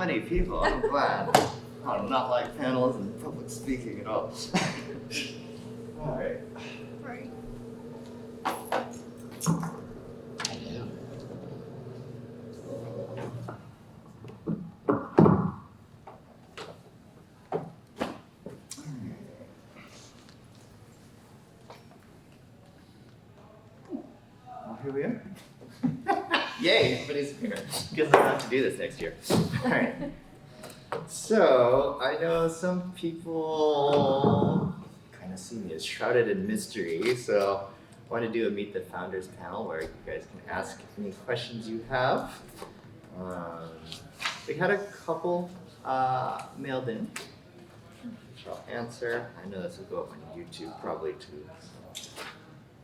many people. I'm glad. I do not like panels and public speaking at all. All right. Right. Well, here we are. Yay, everybody's here. Guess I'll have to do this next year. All right. So, I know some people kind of see me as shrouded in mystery, so I want to do a Meet the Founders panel where you guys can ask any questions you have. We had a couple mailed in, which I'll answer. I know this will go up on YouTube probably too.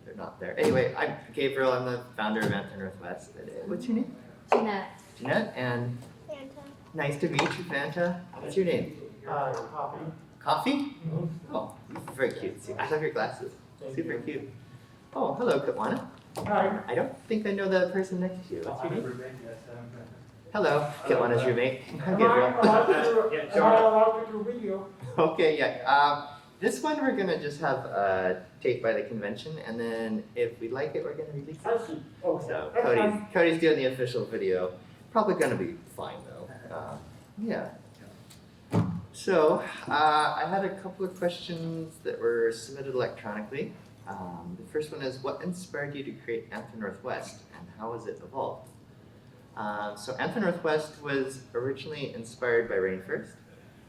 They're not there. Anyway, I'm Gabriel. I'm the founder of Anthro Northwest. What's your name? Jeanette. Jeanette, and Fanta. nice to meet you, Fanta. What's your name? Coffee. Coffee? Mm-hmm. Oh, very cute. See, I love your glasses. Super cute. Oh, hello, Kitwana. Hi. I don't think I know the person next to you. What's your name? Roommate, yes, Hello, Kitwana's roommate. I'm Am Gabriel. I allowed to do video? Okay, yeah. This one we're gonna just have taped by the convention, and then if we like it, we're gonna release I it. see. Okay. So That's fine. Cody's doing the official video. Probably gonna be fine though. Yeah. So I had a couple of questions that were submitted electronically. The first one is, what inspired you to create Anthro Northwest, and how has it evolved? So Anthro Northwest was originally inspired by Rainforest.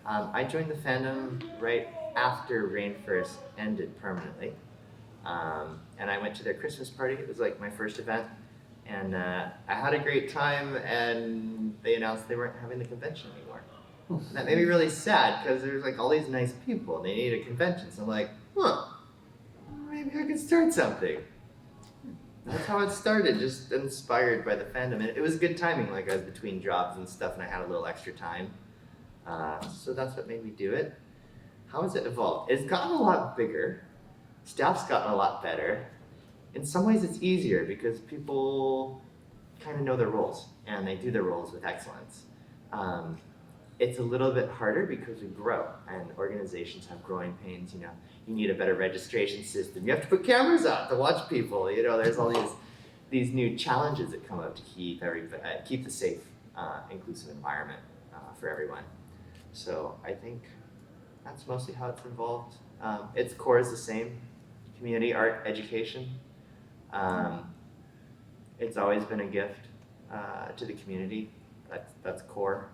I joined the fandom right after Rainforest ended permanently. And I went to their Christmas party. It was like my first event. And I had a great time, and they announced they weren't having the convention anymore. And that made me really sad, because there's like all these nice people, and they needed a convention. So I'm like, maybe I could start something. That's how it started, just inspired by the fandom. And it was good timing, like I was between jobs and stuff, and I had a little extra time. So that's what made me do it. How has it evolved? It's gotten a lot bigger. Staff's gotten a lot better. In some ways it's easier because people kind of know their roles, and they do their roles with excellence. It's a little bit harder because we grow, and organizations have growing pains. You know, you need a better registration system. You have to put cameras out to watch people. You know, there's all these new challenges that come up to keep the safe, inclusive environment for everyone. So I think that's mostly how it's evolved. Its core is the same: community, art, education. It's always been a gift to the community. That's core.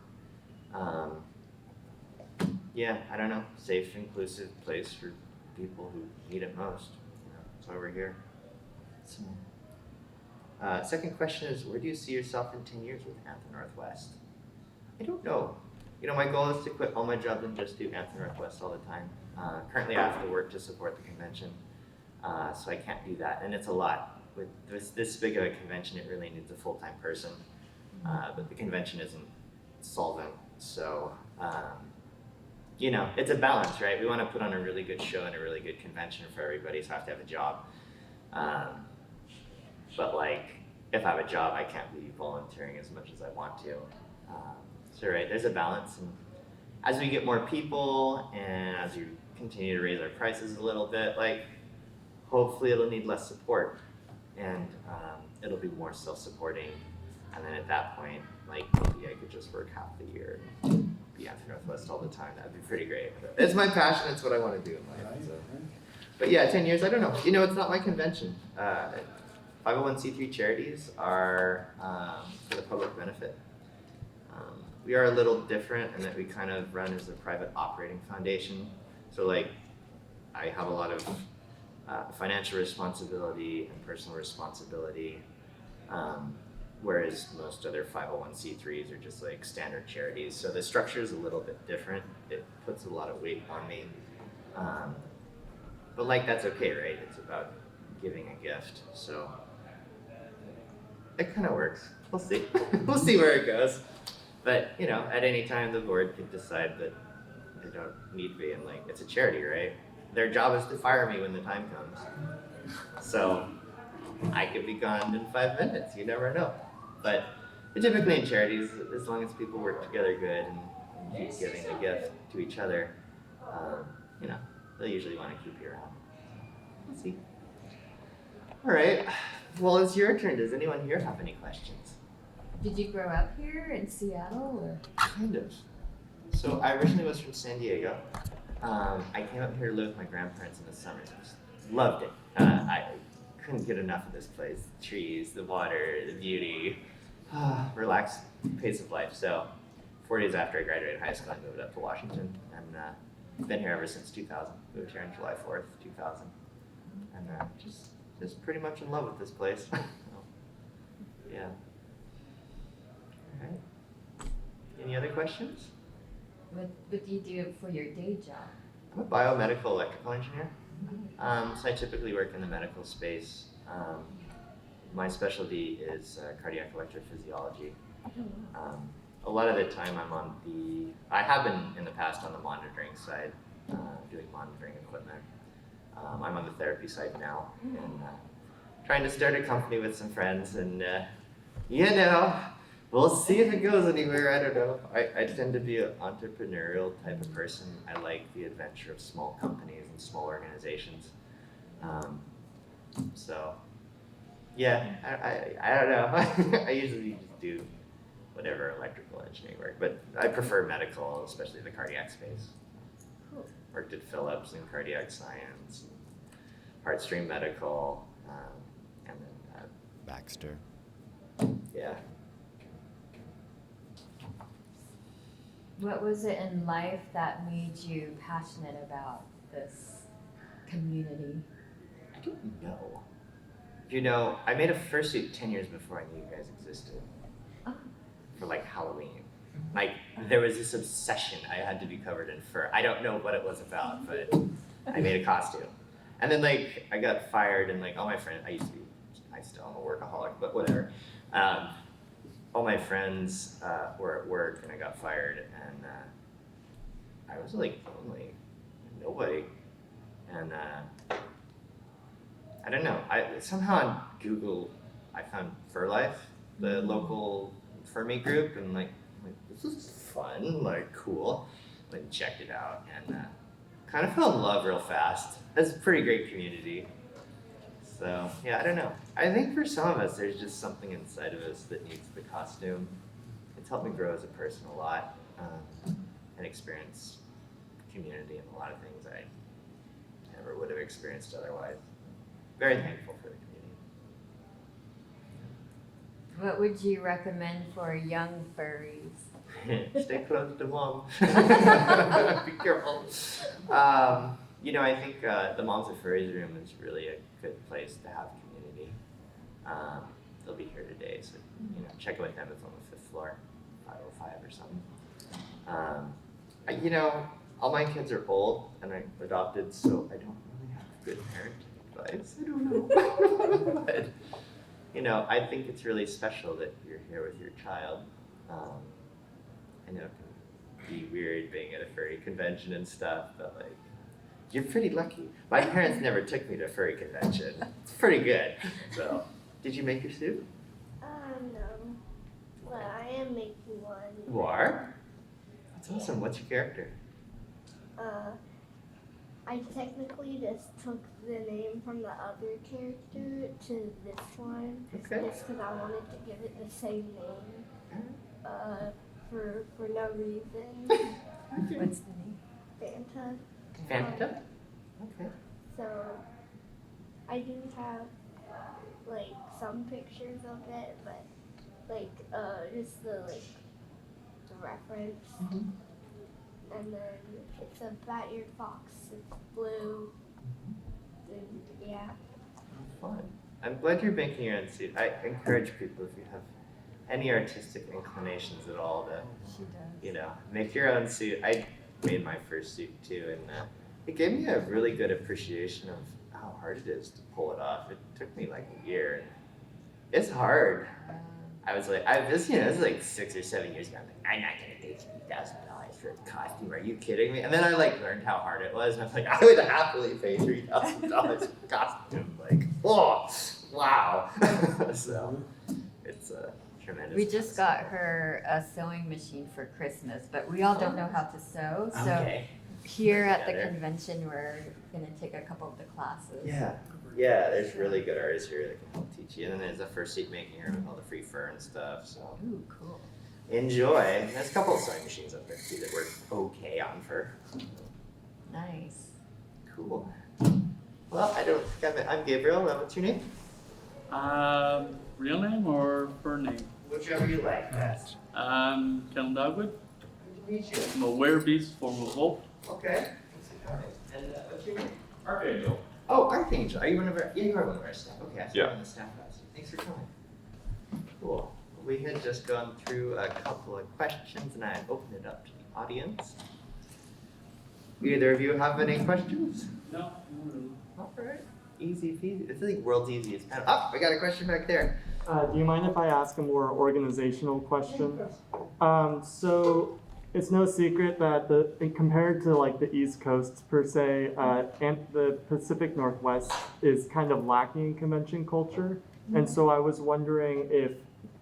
Yeah, I don't know. Safe, inclusive place for people who need it most. That's why we're here. So, second question is, where do you see yourself in 10 years with Anthro Northwest? I don't know. You know, my goal is to quit all my jobs and just do Anthro Northwest all the time. Currently, I have to work to support the convention, so I can't do that, and it's a lot. With this big of a convention, it really needs a full-time person, but the convention isn't solvent. So, you know, it's a balance, right? We want to put on a really good show and a really good convention for everybody, so I have to have a job. But like, if I have a job, I can't be volunteering as much as I want to. So right, there's a balance, and as we get more people and as we continue to raise our prices a little bit, like, hopefully it'll need less support, and it'll be more self-supporting. And then at that point, like, maybe I could just work half the year and be Anthro Northwest all the time. That'd be pretty great. It's my passion. It's what I want to do in life. So. But yeah, 10 years, I don't know. You know, it's not my convention. 501c3 charities are for the public benefit. We are a little different in that we kind of run as a private operating foundation. So like, I have a lot of financial responsibility and personal responsibility. Whereas most other 501c3s are just like standard charities. So the structure is a little bit different. It puts a lot of weight on me. But like, that's okay, right? It's about giving a gift. So it kind of works. We'll see. We'll see where it goes. But, you know, at any time the board could decide that they don't need me, and like, it's a charity, right? Their job is to fire me when the time comes. So I could be gone in 5 minutes, you never know. But But typically in charities, as long as people work together good and keep giving a gift to each other, you know, they'll usually want to keep you around. We'll see. All right. Well, it's your turn. Does anyone here have any questions? Did you grow up here in Seattle or? Kind of. So I originally was from San Diego. I came up here to live with my grandparents in the summers. I just loved it. I couldn't get enough of this place. The trees, the water, the beauty, relaxed pace of life. So 4 days after I graduated high school, I moved up to Washington, and been here ever since 2000. Moved here on July 4th, 2000, and just pretty much in love with this place. So, yeah. All right. Any other questions? What do you do for your day job? I'm a biomedical electrical engineer. So I typically work in the medical space. My specialty is cardiac electrophysiology. A lot of the time I have been in the past on the monitoring side, doing monitoring equipment. I'm on the therapy side now, and trying to start a company with some friends, and you know, we'll see if it goes anywhere. I don't know. I tend to be an entrepreneurial type of person. I like the adventure of small companies and small organizations. So, yeah, I don't know. I usually just do whatever electrical engineering work, but I prefer medical, especially the cardiac space. Cool. Worked at Philips in cardiac science, Heartstream Medical, and then Baxter. yeah. What was it in life that made you passionate about this community? I don't know. You know, I made a fursuit 10 years before I knew you guys existed. Oh. For like Halloween. Like, there was this obsession I had to be covered in fur. I don't know what it was about, but I made a costume. And then like, I got fired and like all my friends, I still am a workaholic, but whatever. All my friends were at work and I got fired, and I was like lonely, nobody. And I don't know, somehow on Google I found Fur Life, the local fur meat group, and like this is fun, like cool. Went and checked it out, and kind of fell in love real fast. It's a pretty great community. So yeah, I don't know. I think for some of us, there's just something inside of us that needs the costume. It's helped me grow as a person a lot, and experience community and a lot of things I never would have experienced otherwise. Very thankful for the community. What would you recommend for young furries? Stay close to mom. Be careful. You know, I think the Moms of Furries room is really a good place to have community. They'll be here today, so you know, check with them. It's on the 5th floor, 505 or something. You know, all my kids are old and I'm adopted, so I don't really have good parenting advice. I don't know. But, you know, I think it's really special that you're here with your child. I know it can be weird being at a furry convention and stuff, but like, you're pretty lucky. My parents never took me to a furry convention. It's pretty good. So, did you make your suit? No. But I am making one. You are? That's awesome. What's your character? I technically just took the name from the other character to this one. Okay. Just because I wanted to give it the same name. For no reason. What's the name? Fanta. Fanta? Okay. So I do have like some pictures of it, but like just the reference. Mm-hmm. And then it's a bat-eared fox. It's blue. And yeah. Fun. I'm glad you're making your own suit. I encourage people, if you have any artistic inclinations at all, to She does. you know, make your own suit. I made my first suit too, and it gave me a really good appreciation of how hard it is to pull it off. It took me like a year, and it's hard. I was like, this is like 6 or 7 years ago. I'm like, I'm not gonna pay $3,000 for a costume. Are you kidding me? And then I like learned how hard it was, and I was like, I would happily pay $3,000 for a costume. Like, oh, wow. So it's tremendous. We amount just of got support. her a sewing machine for Christmas, but we all don't know how to sew. So Okay. here at the Together. convention, we're gonna take a couple of the classes. Yeah. Yeah, there's really good artists here that can help teach you. And then there's a first seat making here with all the free fur and stuff. So Ooh, cool. enjoy. There's a couple of sewing machines up there too that work okay on fur. Nice. Cool. Well, I don't think I'm Gabriel. What's your name? Real name or fur name? Whichever you like best. Ken Dogwood. Good to meet you. I'm a werebeast, form of wolf. Okay. And what's your name? Archangel. Oh, Archangel. Are you one of our? Yeah, you are one of our staff. Okay, I saw Yeah. you on the staff last year. Thanks for coming. Cool. We had just gone through a couple of questions, and I opened it up to the audience. Either of you have any questions? No, not really. All right. Easy peasy. It's like world's easiest panel. Oh, we got a question back there. Do you mind if I ask a more organizational question? So it's no secret that compared to like the East Coast per se, and the Pacific Northwest is kind of lacking in convention culture. And so I was wondering if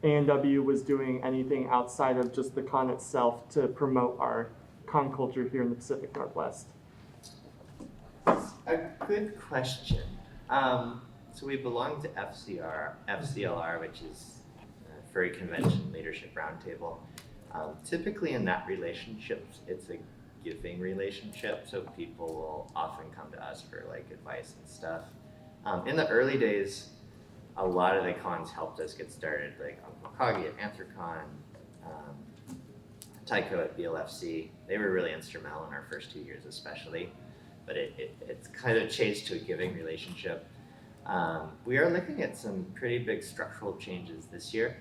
A&W was doing anything outside of just the con itself to promote our con culture here in the Pacific Northwest. A good question. So we belong to FCLR, which is Furry Convention Leadership Roundtable. Typically in that relationship, it's a giving relationship, so people will often come to us for like advice and stuff. In the early days, a lot of the cons helped us get started, like Uncle Kagi at Anthrocon, Tycho at BLFC. They were really instrumental in our first 2 years especially, but it's kind of changed to a giving relationship. We are looking at some pretty big structural changes this year.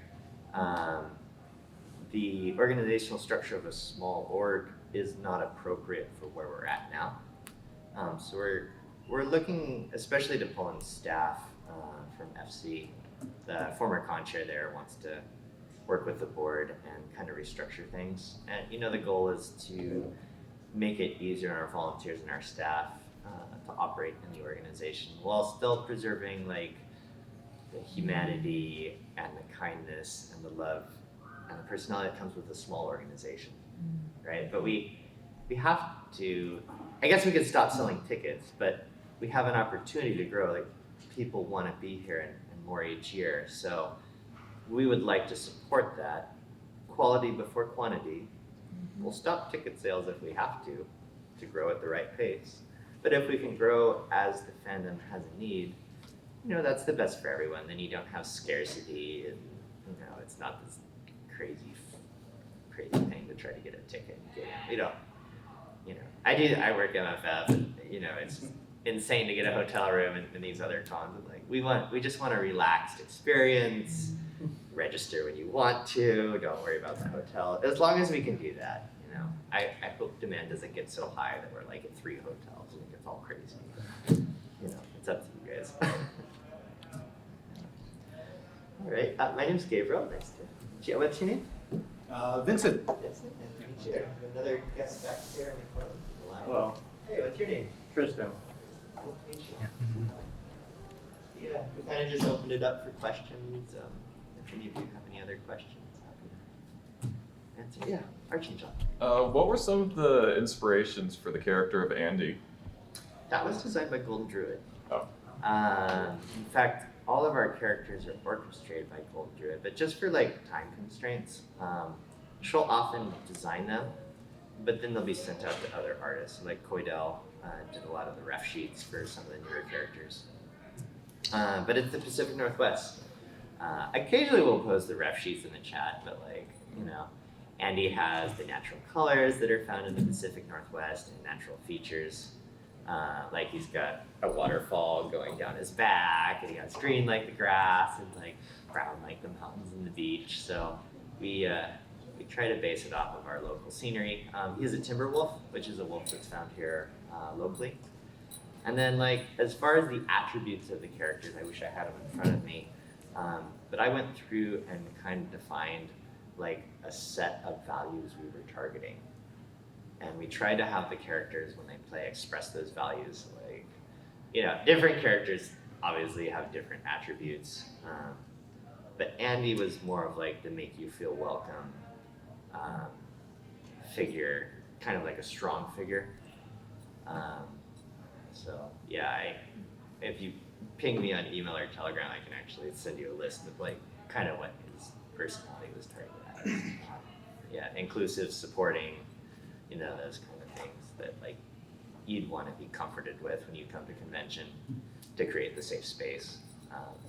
The organizational structure of a small org is not appropriate for where we're at now. So we're looking especially to pull in staff from FC. The former con chair there wants to work with the board and kind of restructure things. And you know, the goal is to make it easier on our volunteers and our staff to operate in the organization while still preserving like the humanity and the kindness and the love and the personality that comes with a small organization, right? But we have to, I guess we could stop selling tickets, but we have an opportunity to grow. Like people want to be here and more each year. So we would like to support that. Quality before quantity. We'll stop ticket sales if we have to grow at the right pace. But if we can grow as the fandom has a need, you know, that's the best for everyone. Then you don't have scarcity and, you know, it's not this crazy thing to try to get a ticket. You know, I work MFF and, you know, it's insane to get a hotel room in these other cons. And like, we just want a relaxed experience. Register when you want to, don't worry about the hotel. As long as we can do that, you know. I hope demand doesn't get so high that we're like at 3 hotels and it gets all crazy. You know, it's up to you guys. All right, my name's Gabriel. Nice to meet you. What's your name? Vincent. Yes, nice to meet you. Another guest back here in the front of the line. Hello. Hey, what's your name? Tristan. Nice to meet you. Yeah, we kind of just opened it up for questions. If any of you have any other questions, happy to answer. Yeah, Archangel. What were some of the inspirations for the character of Andy? That was designed by Golden Druid. Oh. In fact, all of our characters are orchestrated by Golden Druid, but just for like time constraints, she'll often design them, but then they'll be sent out to other artists. Like Koidel did a lot of the ref sheets for some of the newer characters. But it's the Pacific Northwest. Occasionally we'll post the ref sheets in the chat, but like, you know, Andy has the natural colors that are found in the Pacific Northwest and natural features. Like he's got a waterfall going down his back, and he has green like the grass and like brown like the mountains and the beach. So we try to base it off of our local scenery. He's a timber wolf, which is a wolf that's found here locally. And then like, as far as the attributes of the characters, I wish I had them in front of me. But I went through and kind of defined like a set of values we were targeting. And we tried to have the characters, when they play, express those values. Like, you know, different characters obviously have different attributes. But Andy was more of like the make you feel welcome figure, kind of like a strong figure. So yeah, if you ping me on email or Telegram, I can actually send you a list of like kind of what his personality was targeted at. Yeah, inclusive, supporting, you know, those kind of things that like you'd want to be comforted with when you come to convention to create the safe space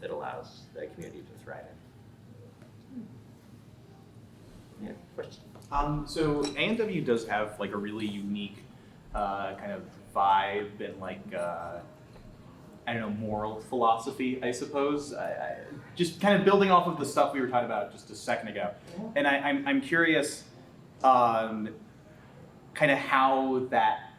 that allows the community to thrive in. Yeah, question. So A&W does have like a really unique kind of vibe and like I don't know, moral philosophy, I suppose. Just kind of building off of the stuff we were talking about just a second ago, and I'm curious, kind of how that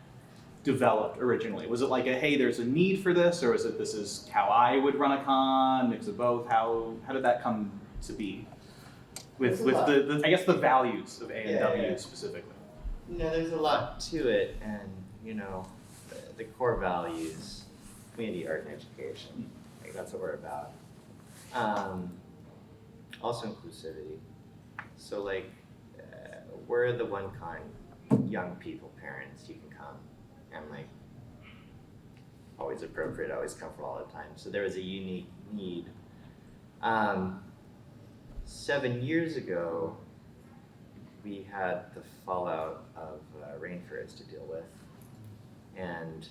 developed originally. Was it like a hey, there's a need for this, or was it this is how I would run a con, mix of both? How did that come to be? With the I guess the values of A&W specifically. No, there's a lot to it, and you know, the core values, community, art, and education. Like that's what we're about. Also inclusivity. So like, we're the one kind, young people, parents, you can come, and like, always appropriate, always comfortable all the time. So there was a unique need. 7 years ago, we had the fallout of rainforests to deal with, and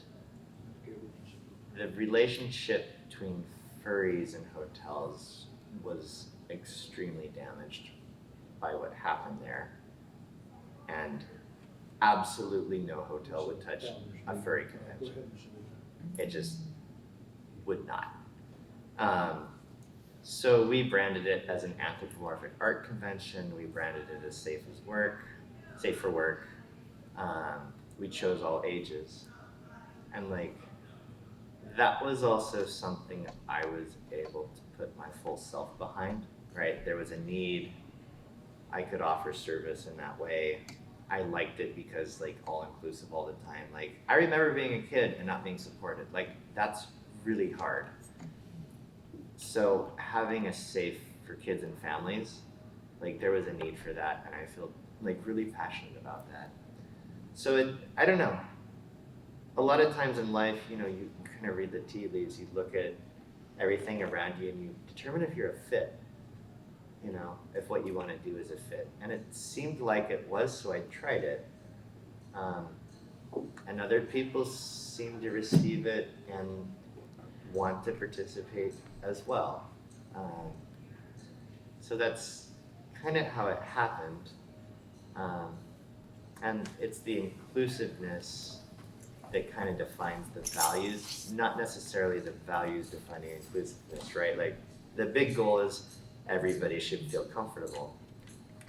the relationship between furries and hotels was extremely damaged by what happened there, and absolutely no hotel would touch a furry convention. It just would not. So we branded it as an anthropomorphic art convention. We branded it as safe for work. We chose all ages. And like, that was also something I was able to put my full self behind, right? There was a need. I could offer service in that way. I liked it because like all inclusive all the time. Like, I remember being a kid and not being supported. Like, that's really hard. So having a safe for kids and families, like there was a need for that, and I feel like really passionate about that. So I don't know. A lot of times in life, you know, you kind of read the tea leaves, you look at everything around you and you determine if you're a fit, you know, if what you want to do is a fit. And it seemed like it was, so I tried it. And other people seem to receive it and want to participate as well. So that's kind of how it happened. And it's the inclusiveness that kind of defines the values, not necessarily the values defining inclusiveness, right? Like, the big goal is everybody should feel comfortable.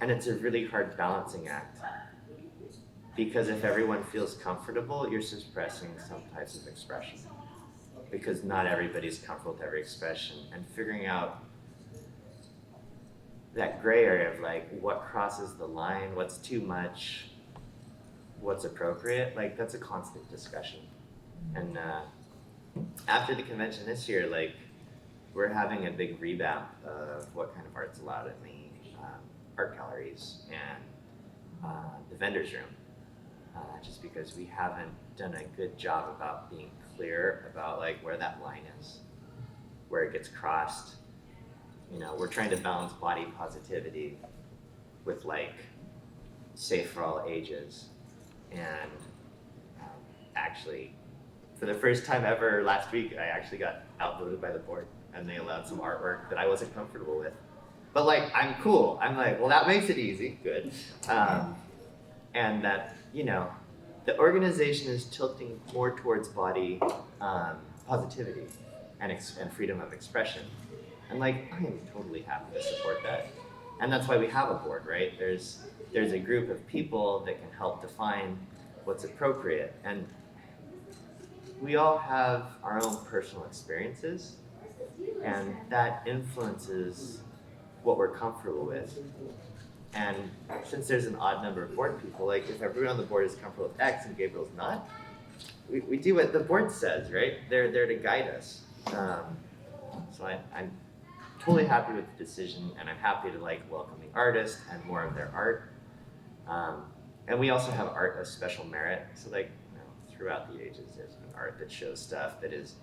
And it's a really hard balancing act. Because if everyone feels comfortable, you're suppressing some types of expression. Because not everybody's comfortable with every expression, and figuring out that gray area of like what crosses the line, what's too much, what's appropriate, like that's a constant discussion. And after the convention this year, like we're having a big revamp of what kind of art's allowed in the art galleries and the vendor's room, just because we haven't done a good job about being clear about like where that line is, where it gets crossed. You know, we're trying to balance body positivity with like safe for all ages. And actually, for the first time ever last week, I actually got outvoted by the board and they allowed some artwork that I wasn't comfortable with. But like, I'm cool. I'm like, well, that makes it easy, good. And that, you know, the organization is tilting more towards body positivity and freedom of expression. And like, I am totally happy to support that. And that's why we have a board, right? There's a group of people that can help define what's appropriate. And we all have our own personal experiences, and that influences what we're comfortable with. And since there's an odd number of board people, like if everyone on the board is comfortable with X and Gabriel's not, we do what the board says, right? They're there to guide us. So I'm totally happy with the decision, and I'm happy to like welcome the artist and more of their art. And we also have art of special merit. So like, you know, throughout the ages, there's been art that shows stuff that is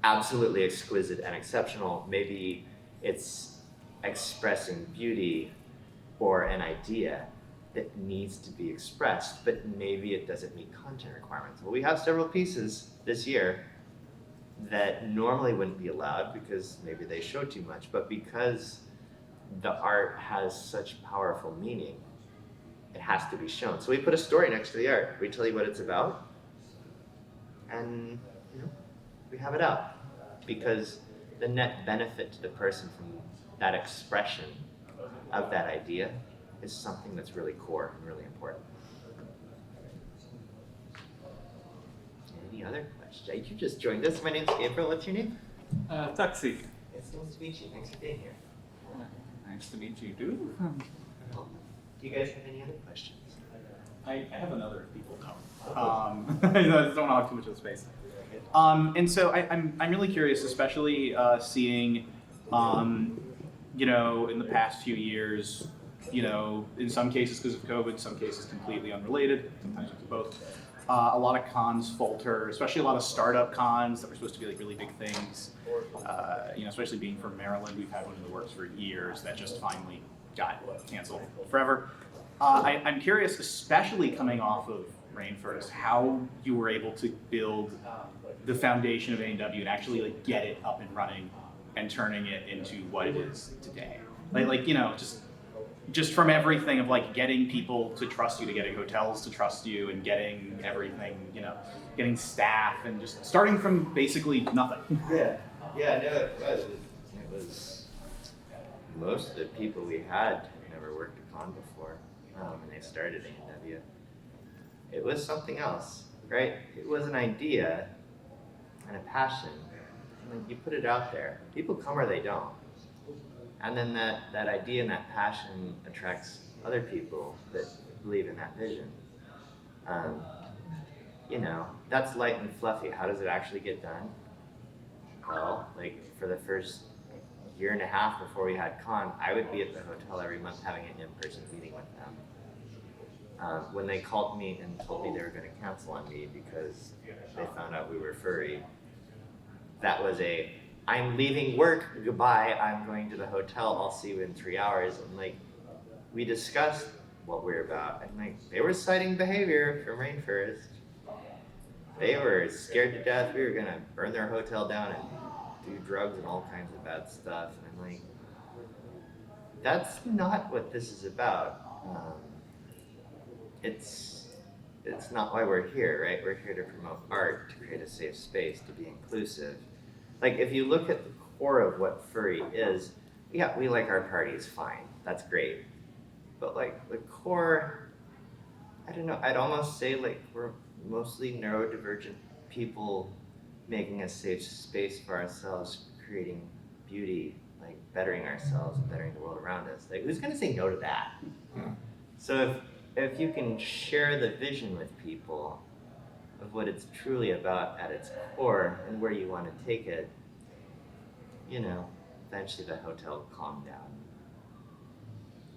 absolutely exquisite and exceptional. Maybe it's expressing beauty or an idea that needs to be expressed, but maybe it doesn't meet content requirements. Well, we have several pieces this year that normally wouldn't be allowed because maybe they show too much, but because the art has such powerful meaning, it has to be shown. So we put a story next to the art. We tell you what it's about, and you know, we have it out. Because the net benefit to the person from that expression of that idea is something that's really core and really important. Any other questions? You just joined us. My name's Gabriel. What's your name? Taxi. It's nice to meet you. Thanks for being here. Nice to meet you too. Well, do you guys have any other questions? I have another if people come. I just don't want to hog too much of the space. And so I'm really curious, especially seeing, you know, in the past few years, you know, in some cases because of COVID, some cases completely unrelated, sometimes it's both. A lot of cons falter, especially a lot of startup cons that were supposed to be like really big things. You know, especially being from Maryland, we've had one in the works for years that just finally got canceled forever. I'm curious, especially coming off of Rainforest, how you were able to build the foundation of A&W and actually like get it up and running and turning it into what it is today. Like you know, just from everything of like getting people to trust you, to getting hotels to trust you, and getting everything, you know, getting staff, and just starting from basically nothing. Yeah, no, it was. It was most of the people we had never worked a con before when they started A&W. It was something else, right? It was an idea and a passion, and like you put it out there. People come or they don't. And then that idea and that passion attracts other people that believe in that vision. You know, that's light and fluffy. How does it actually get done? Well, like for the first year and a half before we had con, I would be at the hotel every month having an in-person meeting with them. When they called me and told me they were going to cancel on me because they found out we were furry, that was I'm leaving work, goodbye, I'm going to the hotel, I'll see you in 3 hours. And like, we discussed what we're about, and like, they were citing behavior from Rainforest. They were scared to death we were gonna burn their hotel down and do drugs and all kinds of bad stuff. And I'm like, that's not what this is about. It's not why we're here, right? We're here to promote art, to create a safe space, to be inclusive. Like, if you look at the core of what furry is, yeah, we like our parties, fine, that's great. But like, the core, I don't know, I'd almost say like we're mostly neurodivergent people making a safe space for ourselves, creating beauty, like bettering ourselves and bettering the world around us. Like, who's gonna say no to that? So if you can share the vision with people of what it's truly about at its core and where you want to take it, you know, eventually the hotel calmed down.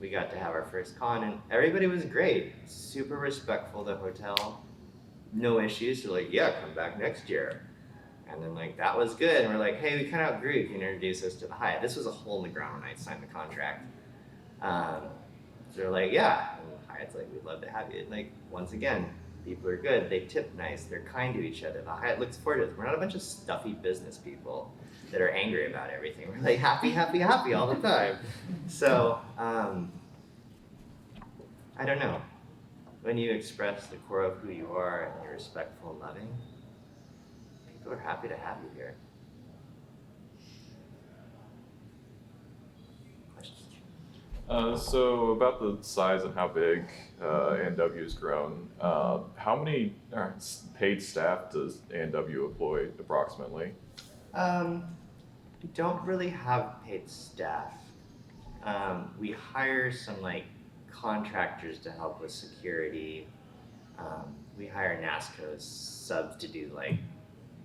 We got to have our first con and everybody was great, super respectful of the hotel, no issues, so like, yeah, come back next year. And then like, that was good, and we're like, hey, we kind of agree if you can introduce us to the Hyatt. This was a hole in the ground when I signed the contract. So they're like, yeah, and Hyatt's like, we'd love to have you. And like, once again, people are good, they tip nice, they're kind to each other. The Hyatt looks forward to it. We're not a bunch of stuffy business people that are angry about everything. We're like happy, happy, happy all the time. So, I don't know. When you express the core of who you are and you're respectful and loving, people are happy to have you here. So about the size and how big A&W has grown, how many paid staff does A&W employ approximately? We don't really have paid staff. We hire some like contractors to help with security. We hire NASCO subs to do like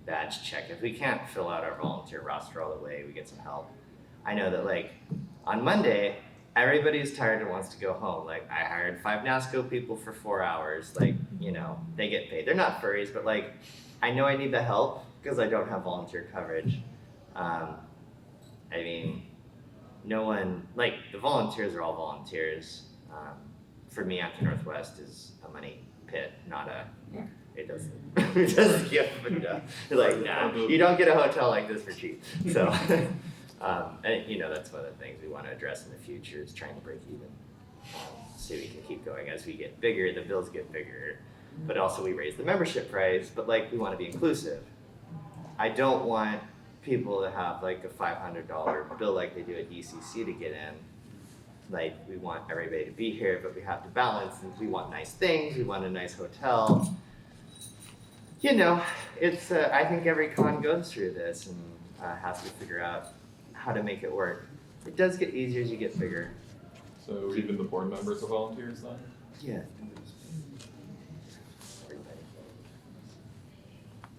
badge check. If we can't fill out our volunteer roster all the way, we get some help. I know that like on Monday, everybody's tired and wants to go home. Like I hired 5 NASCO people for 4 hours. Like, you know, they get paid. They're not furries, but like I know I need the help because I don't have volunteer coverage. I mean, no one, like the volunteers are all volunteers. For me, Anthro Northwest is a money pit, not a, it doesn't give enough. Like, nah, you don't get a hotel like this for cheap. So, and you know, that's one of the things we want to address in the future is trying to break even. So we can keep going as we get bigger, the bills get bigger, but also we raise the membership price, but like we want to be inclusive. I don't want people to have like a $500 bill like they do at ECC to get in. Like we want everybody to be here, but we have to balance and we want nice things, we want a nice hotel. You know, it's, I think every con goes through this and has to figure out how to make it work. It does get easier as you get bigger. So even the board members are volunteers then? Yeah.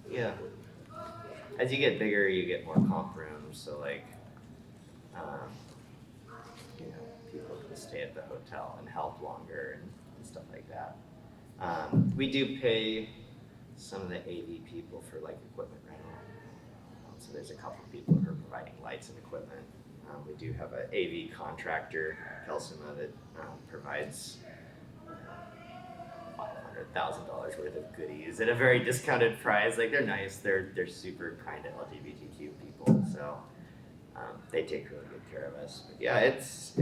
Yeah. As you get bigger, you get more comp rooms, so like, you know, people can stay at the hotel and help longer and stuff like that. We do pay some of the AV people for like equipment rental. So there's a couple of people who are providing lights and equipment. We do have an AV contractor, Kelsima, that provides $500,000 worth of goodies at a very discounted price. Like they're nice, they're super kind to LGBTQ people, so they take really good care of us. But yeah, it's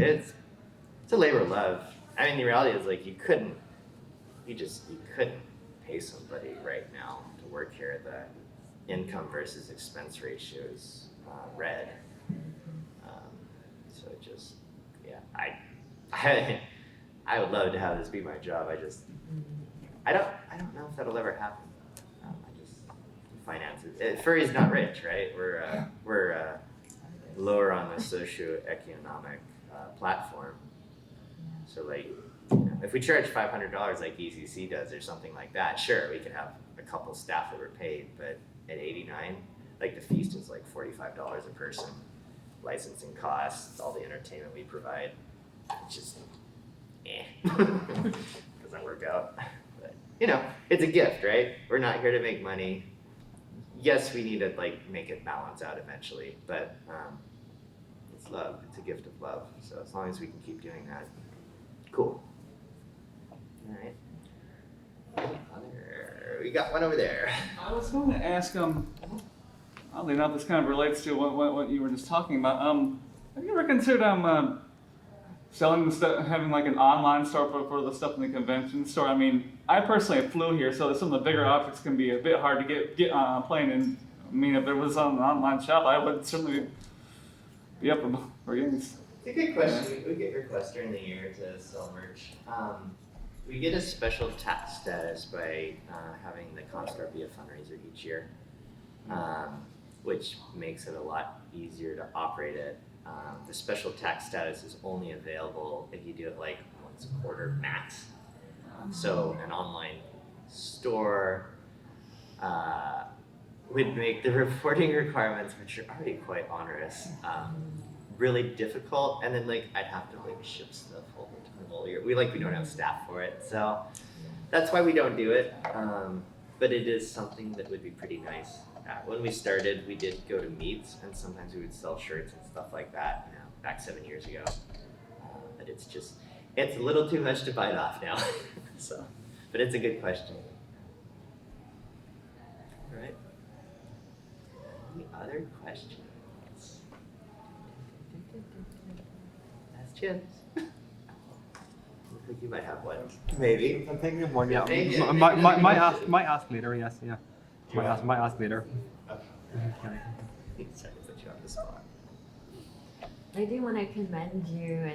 a labor of love. I mean, the reality is like you couldn't pay somebody right now to work here. The income versus expense ratio is red. So it just, yeah, I would love to have this be my job. I don't know if that'll ever happen. Finances. Furry's not rich, right? We're lower on the socioeconomic platform. So like, you know, if we charge $500 like ECC does or something like that, sure, we could have a couple staff that were paid, but at 89, like the feast is like $45 a person. Licensing costs, all the entertainment we provide, it's just, doesn't work out. But, you know, it's a gift, right? We're not here to make money. Yes, we need to like make it balance out eventually, but it's love. It's a gift of love. So as long as we can keep doing that, cool. All right. We got one over there. I was going to ask, oddly enough, this kind of relates to what you were just talking about. Have you ever considered selling the stuff, having like an online store for the stuff in the convention store? I mean, I personally flew here, so some of the bigger objects can be a bit hard to get on a plane. And I mean, if there was an online shop, I would certainly be up for games. It's a good question. We get requests during the year to sell merch. We get a special tax status by having the Constore be a fundraiser each year, which makes it a lot easier to operate it. The special tax status is only available if you do it like once a quarter max. So an online store would make the reporting requirements, which are already quite onerous, really difficult. And then like I'd have to like ship stuff all the time all year. We don't have staff for it, so that's why we don't do it. But it is something that would be pretty nice. When we started, we did go to meets, and sometimes we would sell shirts and stuff like that, you know, back 7 years ago. But it's a little too much to bite off now. So, but it's a good question. All right. Any other questions? Last chance. Looks like you might have one. Maybe. I'm thinking of one. Yeah, Maybe. might ask later. Yes, yeah. Might ask later. Sorry to put you on the spot. I do want to commend you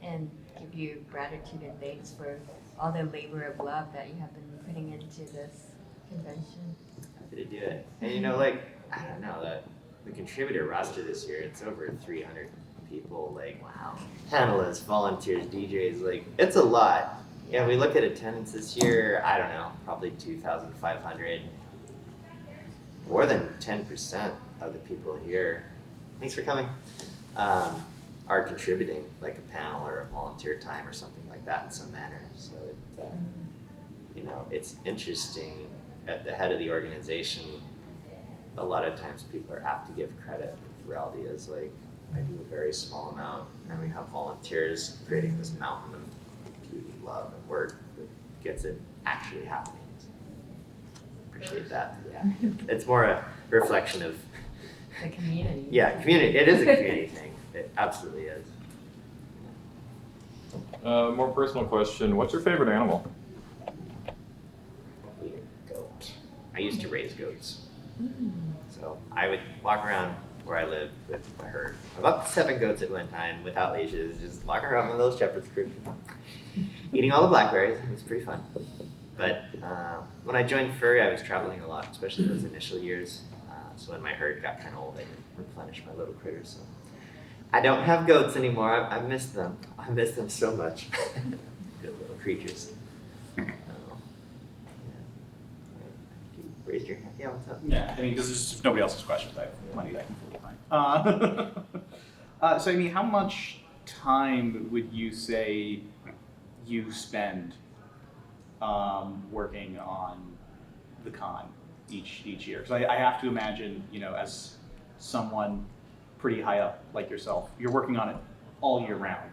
and give you gratitude and thanks for all the labor of love that you have been putting into this convention. Happy to do it. And you know, like, I don't know, the contributor roster this year, it's over 300 people. Like, wow. Panelists, volunteers, DJs, like, it's a lot. Yeah, we look at attendance this year, I don't know, probably 2,500. More than 10% of the people here. Thanks for coming. are contributing, like a panel or a volunteer time or something like that in some manner. So it's interesting at the head of the organization. A lot of times people are apt to give credit. The reality is like I do a very small amount, and we have volunteers creating this mountain of beauty, love, and work that gets it actually happening. Appreciate that. Yeah, it's more a reflection of The community. Yeah, community. It is a community thing. It absolutely is. More personal question. What's your favorite animal? Goat. I used to raise goats. So I would walk around where I lived with a herd. About 7 goats at one time without leashes, just walking around with those shepherd's crook, eating all the blackberries. It was pretty fun. But when I joined Furry, I was traveling a lot, especially those initial years. So when my herd got kind of old, I could replenish my little critters. So I don't have goats anymore. I miss them. I miss them so much. Good little creatures. Raise your hand. Yeah, what's up? Yeah, I mean, this is if nobody else's questions. I have plenty that I can find. So, I mean, how much time would you say you spend working on the con each year? Because I have to imagine, as someone pretty high up like yourself, you're working on it all year round.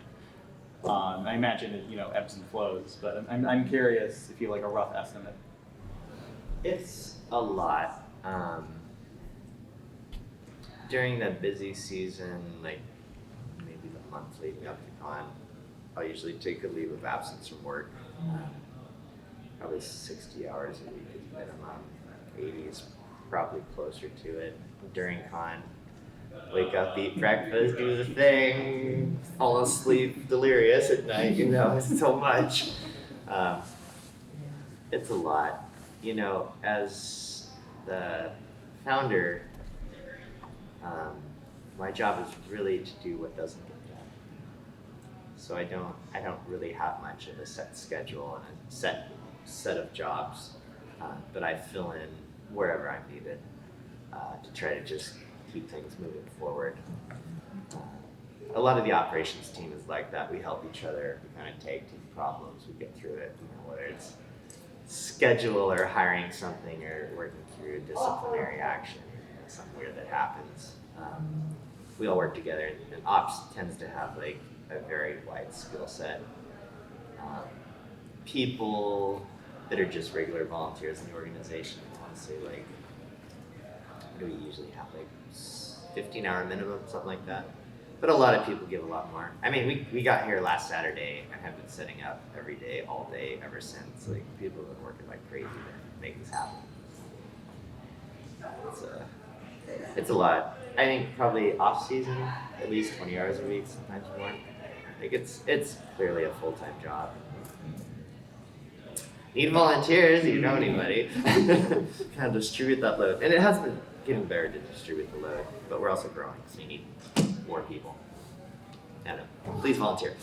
I imagine it, ebbs and flows, but I'm curious if you have like a rough estimate. It's a lot. During the busy season, like maybe the month leading up to con, I'll usually take a leave of absence from work. Probably 60 hours a week is minimum. 80 is probably closer to it. During con, wake up, eat breakfast, do the thing, fall asleep delirious at night, it's so much. It's a lot. As the founder, my job is really to do what doesn't get done. So I don't really have much of a set schedule and a set of jobs, but I fill in wherever I'm needed to try to just keep things moving forward. A lot of the operations team is like that. We help each other. We kind of tag team problems. We get through it, whether it's schedule or hiring something or working through disciplinary action, something weird that happens. We all work together, and ops tends to have like a very wide skill set. People that are just regular volunteers in the organization, honestly, like, what do we usually have, like 15-hour minimum, something like that? But a lot of people give a lot more. I mean, we got here last Saturday and have been setting up every day, all day, ever since. Like, people have been working like crazy to make this happen. It's a lot. I think probably off season, at least 20 hours a week, sometimes more. Like, it's clearly a full-time job. Need volunteers, you know anybody. Kind of distribute that load. And it has been getting better to distribute the load, but we're also growing, so you need more people. Please volunteer.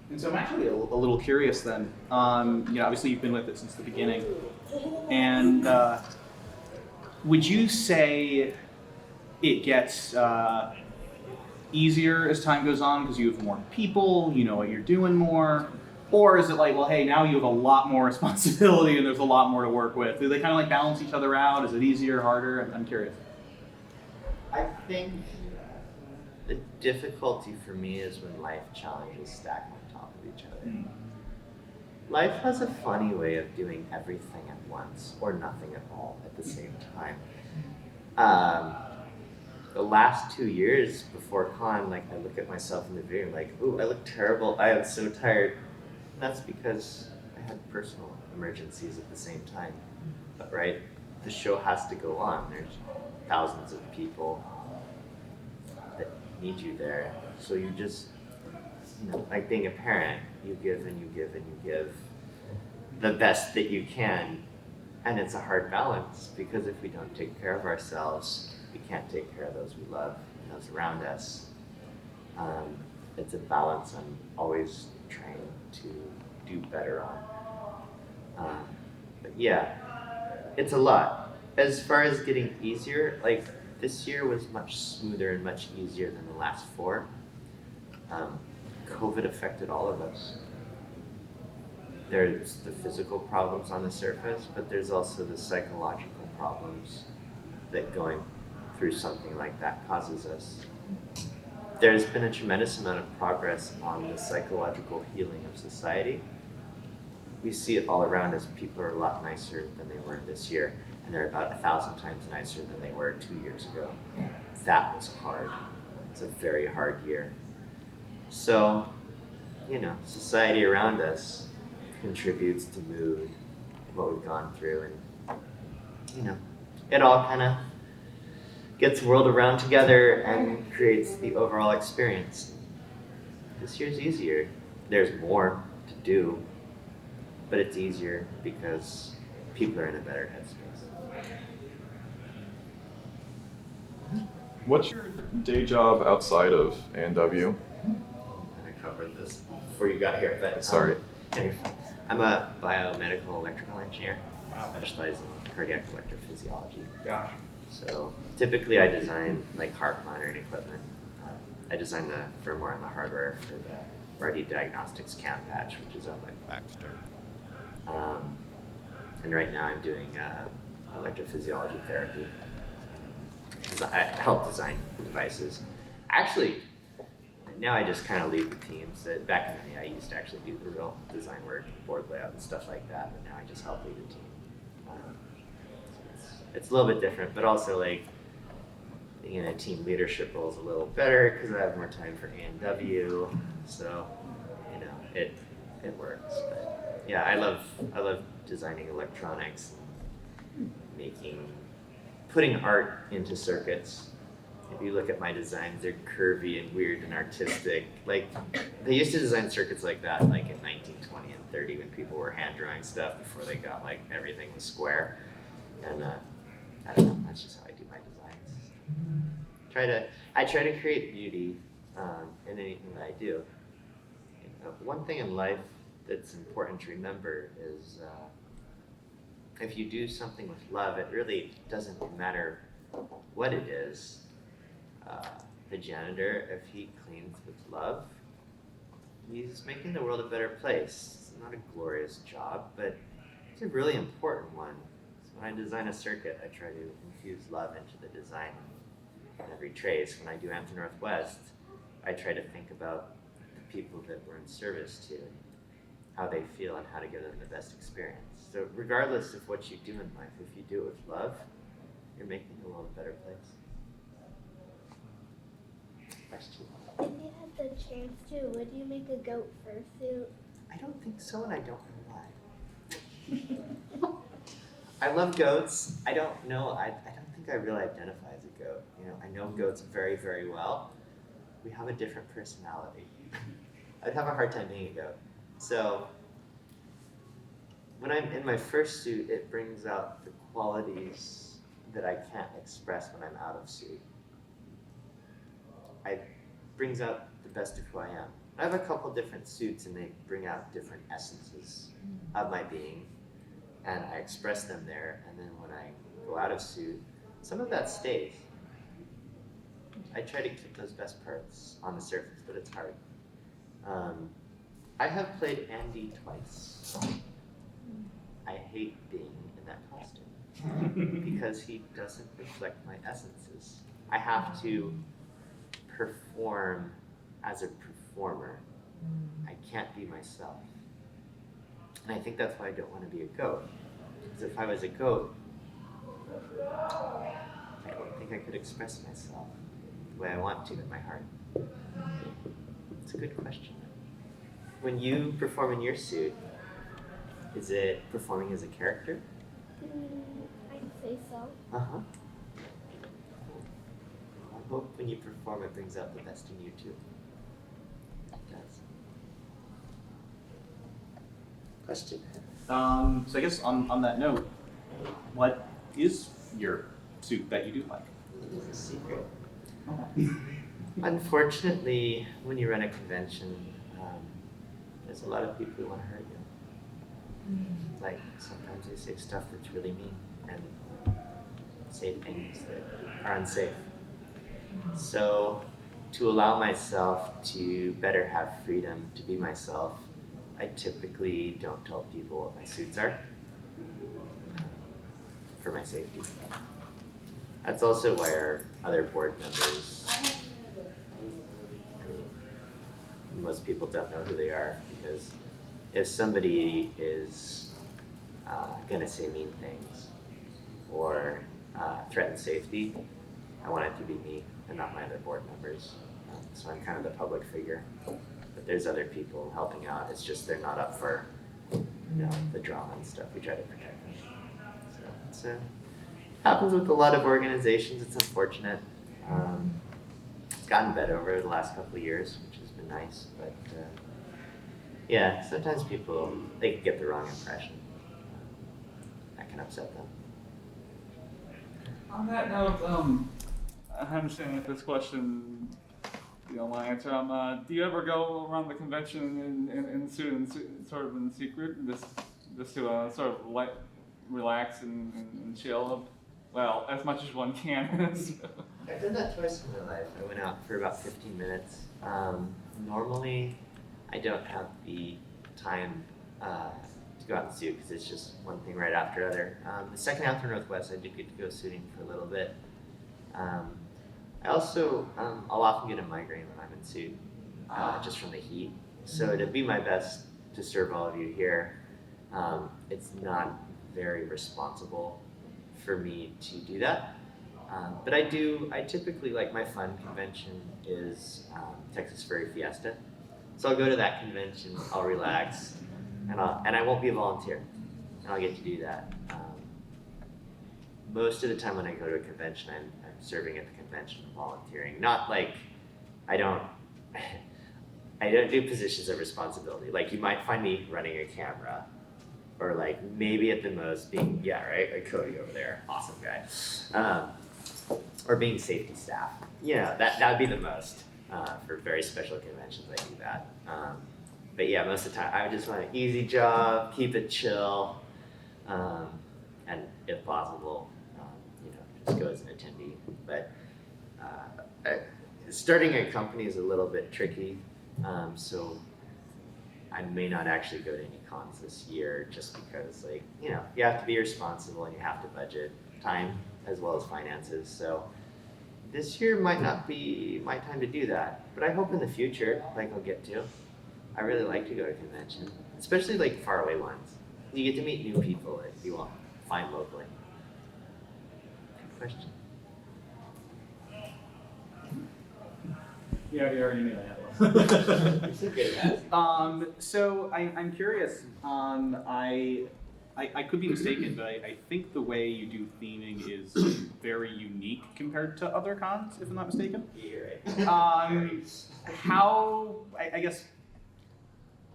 And so I'm actually a little curious then. Obviously you've been with it since the beginning, and would you say it gets easier as time goes on because you have more people, you know what you're doing more? Or is it like, well, hey, now you have a lot more responsibility and there's a lot more to work with? Do they kind of like balance each other out? Is it easier, harder? I'm curious. I think the difficulty for me is when life challenges stack on top of each other. Life has a funny way of doing everything at once or nothing at all at the same time. The last 2 years before con, like, I look at myself in the mirror and like, ooh, I look terrible. I am so tired. That's because I had personal emergencies at the same time. But right, the show has to go on. There's thousands of people that need you there. So you just, like being a parent, you give and you give and you give the best that you can. And it's a hard balance because if we don't take care of ourselves, we can't take care of those we love and those around us. It's a balance I'm always trying to do better on. But yeah, it's a lot. As far as getting easier, like this year was much smoother and much easier than the last 4. COVID affected all of us. There's the physical problems on the surface, but there's also the psychological problems that going through something like that causes us. There's been a tremendous amount of progress on the psychological healing of society. We see it all around us. People are a lot nicer than they were this year, and they're about 1,000 times nicer than they were 2 years ago. That was hard. It's a very hard year. So, society around us contributes to mood, what we've gone through, and it all kind of gets whirled around together and creates the overall experience. This year's easier. There's more to do, but it's easier because people are in a better headspace. What's your day job outside of A&W? I covered this before you got here, but Sorry. I'm a biomedical electrical engineer. I specialize in cardiac electrophysiology. Yeah. So typically I design like heart monitoring equipment. I design the firmware and the hardware for the RD Diagnostics CAM patch, which is owned by Baxter. And right now I'm doing electrophysiology therapy. I help design devices. Actually, now I just kind of lead the teams. Back in the day, I used to actually do the real design work, board layout and stuff like that, but now I just help lead the team. It's a little bit different, but also like being in a team leadership role is a little better because I have more time for A&W. So, it works. But yeah, I love designing electronics, putting art into circuits. If you look at my designs, they're curvy and weird and artistic. Like, they used to design circuits like that, like in 1920 and 30 when people were hand drawing stuff before they got like everything was square. And I don't know, that's just how I do my designs. I try to create beauty in anything that I do. One thing in life that's important to remember is if you do something with love, it really doesn't matter what it is. The janitor, if he cleans with love, he's making the world a better place. It's not a glorious job, but it's a really important one. So when I design a circuit, I try to infuse love into the design in every trace. When I do Anthro Northwest, I try to think about the people that we're in service to, how they feel and how to give them the best experience. So regardless of what you do in life, if you do it with love, you're making the world a better place. Question. If you had the chance to, would you make a goat fursuit? I don't think so, and I don't know why. I love goats. I don't know. I don't think I really identify as a goat. I know goats very, very well. We have a different personality. I'd have a hard time being a goat. So when I'm in my first suit, it brings out the qualities that I can't express when I'm out of suit. It brings out the best of who I am. I have a couple different suits and they bring out different essences of my being, and I express them there, and then when I go out of suit, some of that stays. I try to keep those best parts on the surface, but it's hard. I have played Andy twice. I hate being in that costume because he doesn't reflect my essences. I have to perform as a performer. I can't be myself. And I think that's why I don't want to be a goat. Because if I was a goat, I don't think I could express myself the way I want to in my heart. It's a good question. When you perform in your suit, is it performing as a character? I'd say so. Uh-huh. I hope when you perform it brings out the best in you too. It does. Question? So I guess on that note, what is your suit that you do like? It is a secret. Unfortunately, when you run a convention, there's a lot of people who want to hurt you. Like, sometimes they say stuff that's really mean, and say things that are unsafe. So to allow myself to better have freedom to be myself, I typically don't tell people what my suits are for my safety. That's also why our other board members, most people don't know who they are, because if somebody is gonna say mean things or threaten safety, I want it to be me and not my other board members. So I'm kind of the public figure, but there's other people helping out. It's just they're not up for, the drama and stuff. We try to protect them. So it happens with a lot of organizations. It's unfortunate. It's gotten better over the last couple of years, which has been nice. But yeah, sometimes people they can get the wrong impression. That can upset them. On that note, I understand that this question, you don't want to answer. Do you ever go around the convention in sort of in secret, just to sort of relax and chill? Well, as much as one can. I've done that twice in my life. I went out for about 15 minutes. Normally, I don't have the time to go out and suit because it's just one thing right after other. The second Anthro Northwest, I did get to go suiting for a little bit. I also, I'll often get a migraine when I'm in suit, just from the heat. So to be my best to serve all of you here, it's not very responsible for me to do that. But I typically, like my fun convention is Texas Furry Fiesta. So I'll go to that convention, I'll relax, and I won't be a volunteer, and I'll get to do that. Most of the time when I go to a convention, I'm serving at the convention and volunteering. Not like I don't do positions of responsibility. Like you might find me running a camera, or like maybe at the most being, like Cody over there, awesome guy, or being safety staff. That would be the most. For very special conventions, I do that. But yeah, most of the time, I just want an easy job, keep it chill, and if possible, just go as an attendee. But starting a company is a little bit tricky, so I may not actually go to any cons this year just because, you have to be responsible and you have to budget time as well as finances. So this year might not be my time to do that, but I hope in the future, I'll get to. I really like to go to convention, especially faraway ones. You get to meet new people that you won't find locally. Good question. Yeah, you already knew that. You're so good at it. So I'm curious. I could be mistaken, but I think the way you do theming is very unique compared to other cons, if I'm not mistaken. You're right.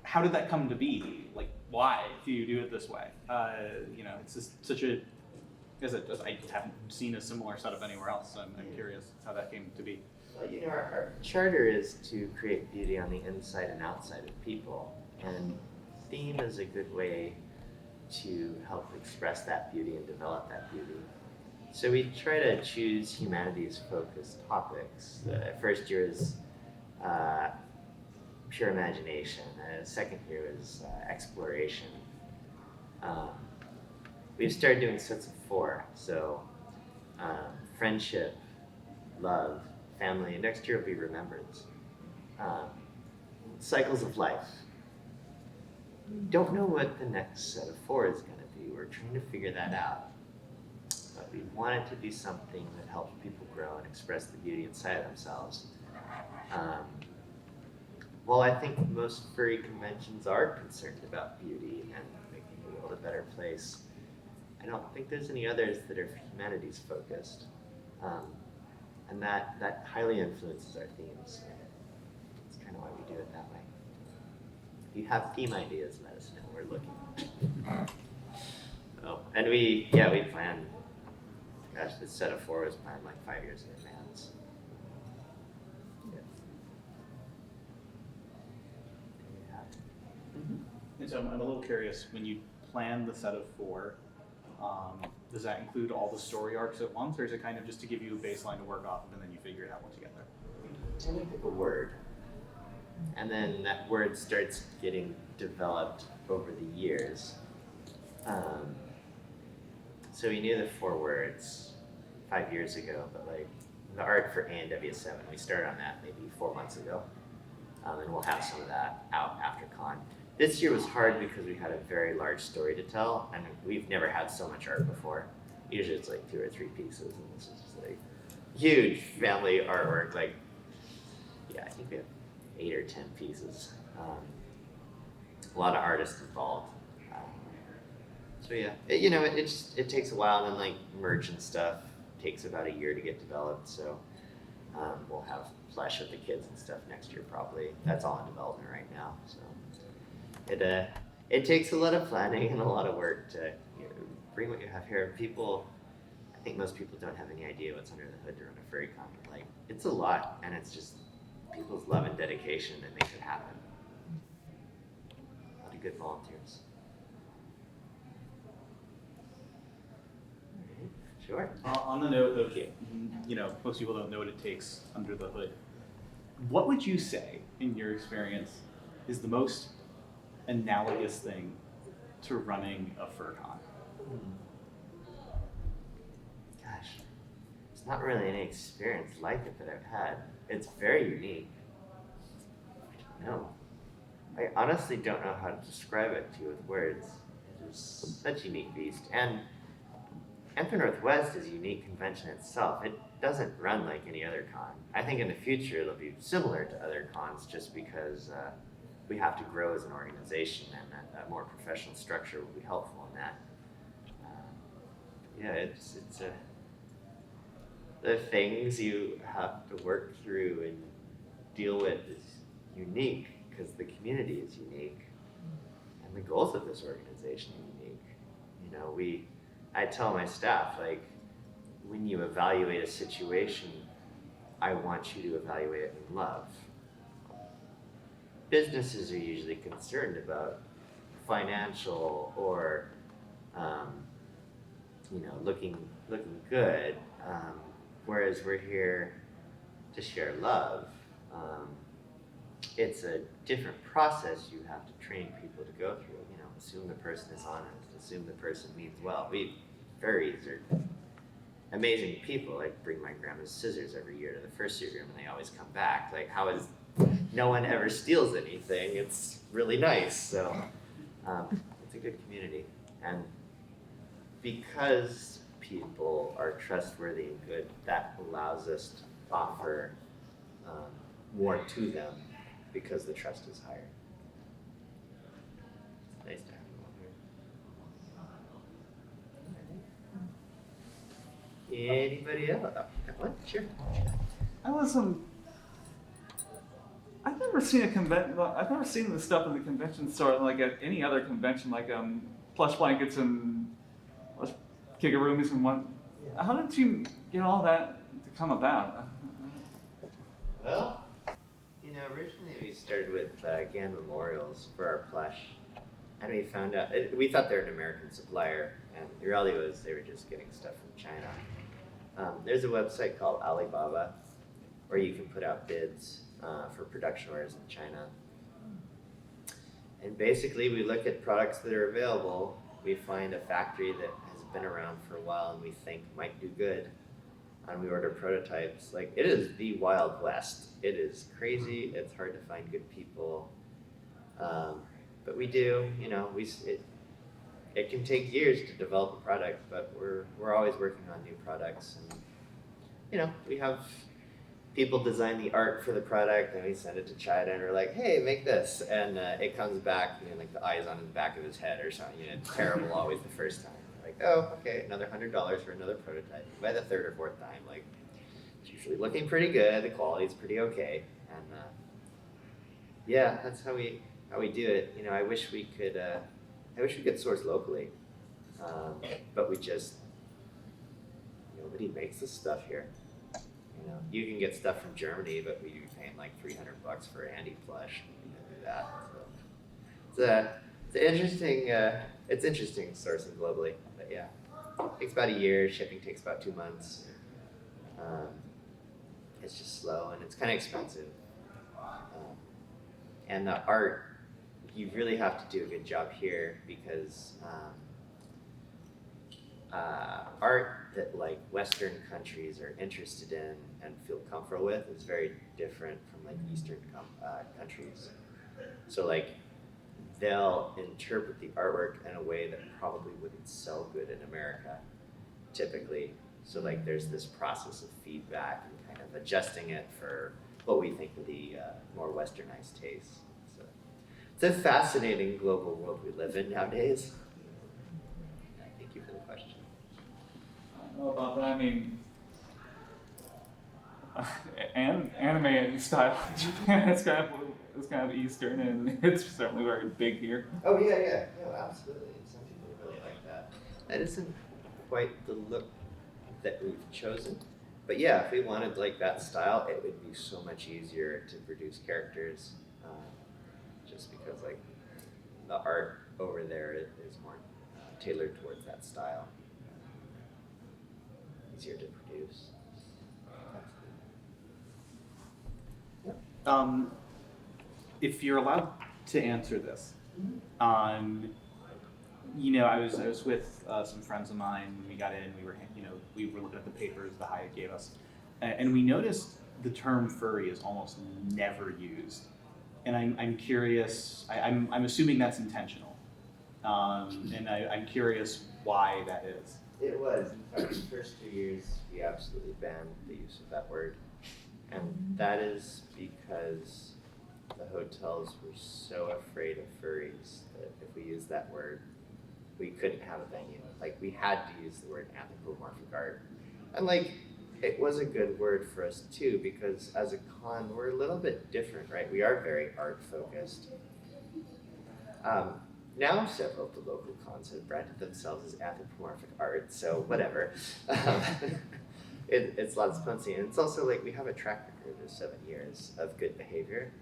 How did that come to be? Why do you do it this way? It's just such a. I haven't seen a similar setup anywhere else, so I'm curious how that came to be. Well, our charter is to create beauty on the inside and outside of people, and theme is a good way to help express that beauty and develop that beauty. So we try to choose humanities-focused topics. The first year is pure imagination. The second year is exploration. We've started doing sets of 4. So friendship, love, family, and next year will be remembrance. Cycles of life. Don't know what the next set of 4 is going to be. We're trying to figure that out. But we want it to be something that helps people grow and express the beauty inside of themselves. While I think most furry conventions are concerned about beauty and making the world a better place, I don't think there's any others that are humanities focused. And that highly influences our themes. That's kind of why we do it that way. If you have theme ideas, let us know. We're looking. And we plan. Gosh, this set of 4 was planned 5 years in advance. Yeah. And so I'm a little curious, when you plan the set of 4, Does that include all the story arcs at once, or is it kind of just to give you a baseline to work off of and then you figure it out once you get there? And we pick a word, and then that word starts getting developed over the years. So we knew the 4 words 5 years ago, but like the art for ANW7, we started on that maybe 4 months ago, and we'll have some of that out after con. This year was hard because we had a very large story to tell, and we've never had so much art before. Usually it's like 2 or 3 pieces, and this is just like huge family artwork. Like, yeah, I think we have 8 or 10 pieces. A lot of artists involved. So yeah, it takes a while, and then like merch and stuff takes about a year to get developed. So we'll have plush of the kids and stuff next year probably. That's all in development right now. So it takes a lot of planning and a lot of work to bring what you have here. I think most people don't have any idea what's under the hood to run a furry con. Like, it's a lot, and it's just people's love and dedication that makes it happen. A lot of good volunteers. Sure. On the note of, most people don't know what it takes under the hood. What would you say, in your experience, is the most analogous thing to running a fur con? Gosh, it's not really any experience like it that I've had. It's very unique. No, I honestly don't know how to describe it to you with words. It is such a unique beast. And Anthro Northwest is a unique convention itself. It doesn't run like any other con. I think in the future it'll be similar to other cons just because we have to grow as an organization, and a more professional structure will be helpful in that. The things you have to work through and deal with is unique because the community is unique, and the goals of this organization are unique. I tell my staff, like, when you evaluate a situation, I want you to evaluate it in love. Businesses are usually concerned about financial or, looking good, whereas we're here to share love. It's a different process you have to train people to go through. Assume the person is honest, assume the person means well. Furries are amazing people. Like, bring my grandma's scissors every year to the fursuit room, and they always come back. Like, how is no one ever steals anything? It's really nice. So it's a good community, and because people are trustworthy and good, that allows us to offer more to them because the trust is higher. It's nice to have you all here. Anybody else? Oh, got one? Sure. I've never seen I've never seen this stuff in the convention store like at any other convention, like plush blankets and kigurumis and one. How did you get all that to come about? Well, originally we started with GAN memorials for our plush, and we found out, we thought they were an American supplier, and the reality was they were just getting stuff from China. There's a website called Alibaba where you can put out bids for production orders in China. And basically we look at products that are available, we find a factory that has been around for a while and we think might do good, and we order prototypes. Like, it is the Wild West. It is crazy, it's hard to find good people, but we do, it can take years to develop a product, but we're always working on new products, and we have people design the art for the product, and we send it to China, and we're like, hey, make this, and it comes back, like the eyes on the back of his head or something. It's terrible always the first time. Like, oh, okay, another $100 for another prototype. By the third or fourth time, like, it's usually looking pretty good, the quality's pretty okay, and yeah, that's how we do it. I wish we could source locally, but we just, nobody makes this stuff here. You can get stuff from Germany, but we'd be paying like $300 for a handy plush. We can do that. So it's interesting sourcing globally, but yeah. takes about a year. Shipping takes about 2 months. It's just slow and it's kind of expensive. And the art, you really have to do a good job here because art that like Western countries are interested in and feel comfortable with is very different from like Eastern countries. So like they'll interpret the artwork in a way that probably wouldn't sell good in America, typically. So like there's this process of feedback and kind of adjusting it for what we think would be more westernized tastes. So it's a fascinating global world we live in nowadays. Thank you for the question. I don't know about that. I mean, anime style in Japan is kind of Eastern, and it's certainly very big here. Oh yeah, no, absolutely. Some people really like that. That isn't quite the look that we've chosen, but yeah, if we wanted like that style, it would be so much easier to produce characters, just because like the art over there is more tailored towards that style. Easier to produce. If you're allowed to answer this, you know, I was with some friends of mine. When we got in, we were looking at the papers the Hyatt gave us, and we noticed the term furry is almost never used. And I'm curious. I'm assuming that's intentional, and I'm curious why that is. It was. In fact, the first 2 years, we absolutely banned the use of that word, and that is because the hotels were so afraid of furries that if we used that word, we couldn't have a venue. Like, we had to use the word anthropomorphic art. And like, it was a good word for us too, because as a con, we're a little bit different, right? We are very art focused. Now several of the local cons have branded themselves as anthropomorphic art, so whatever. It's lots of fun seeing. And it's also like, we have a track record of 7 years of good behavior,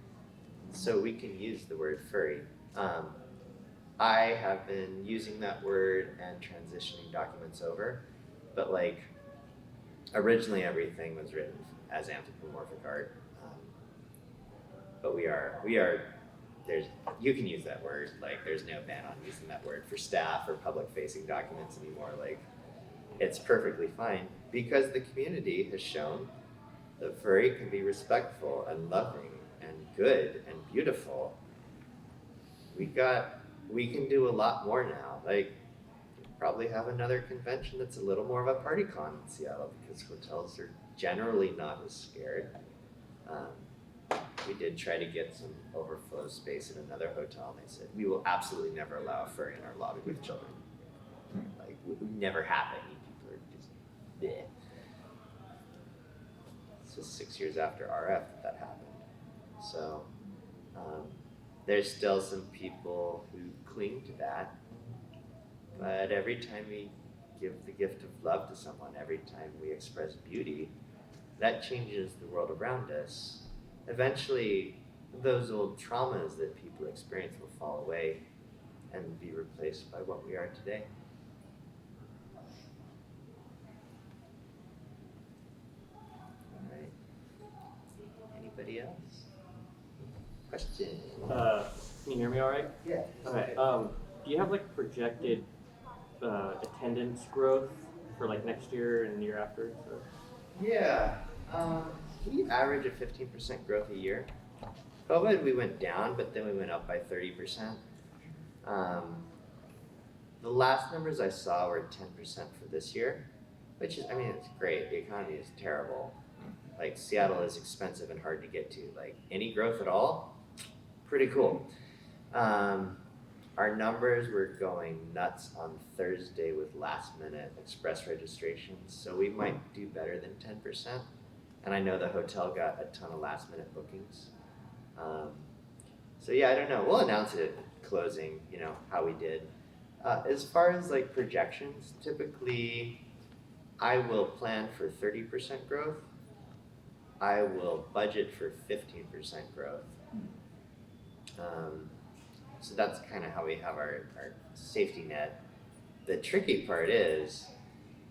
so we can use the word furry. I have been using that word and transitioning documents over, but like originally everything was written as anthropomorphic art. But you can use that word, like there's no ban on using that word for staff or public facing documents anymore. Like it's perfectly fine because the community has shown that furry can be respectful and loving and good and beautiful. We can do a lot more now. Like, probably have another convention that's a little more of a party con in Seattle because hotels are generally not as scared. We did try to get some overflow space in another hotel, and they said, we will absolutely never allow a furry in our lobby with children. Like, it would never happen. People are just, bleh. This was 6 years after RF that happened. So, there's still some people who cling to that, but every time we give the gift of love to someone, every time we express beauty, that changes the world around us. Eventually, those old traumas that people experience will fall away and be replaced by what we are today. All right. Anybody else? Question? Can you hear me all right? Yeah. Okay. Do you have like projected attendance growth for like next year and the year after? So. Yeah. We average a 15% growth a year. COVID, we went down, but then we went up by 30%. The last numbers I saw were 10% for this year, which is, I mean, it's great. The economy is terrible. Like, Seattle is expensive and hard to get to. Like, any growth at all, pretty cool. Our numbers were going nuts on Thursday with last minute express registrations, so we might do better than 10%. And I know the hotel got a ton of last minute bookings. So yeah, I don't know. We'll announce it at closing, you know, how we did. As far as like projections, typically I will plan for 30% growth. I will budget for 15% growth. So that's kind of how we have our safety net. The tricky part is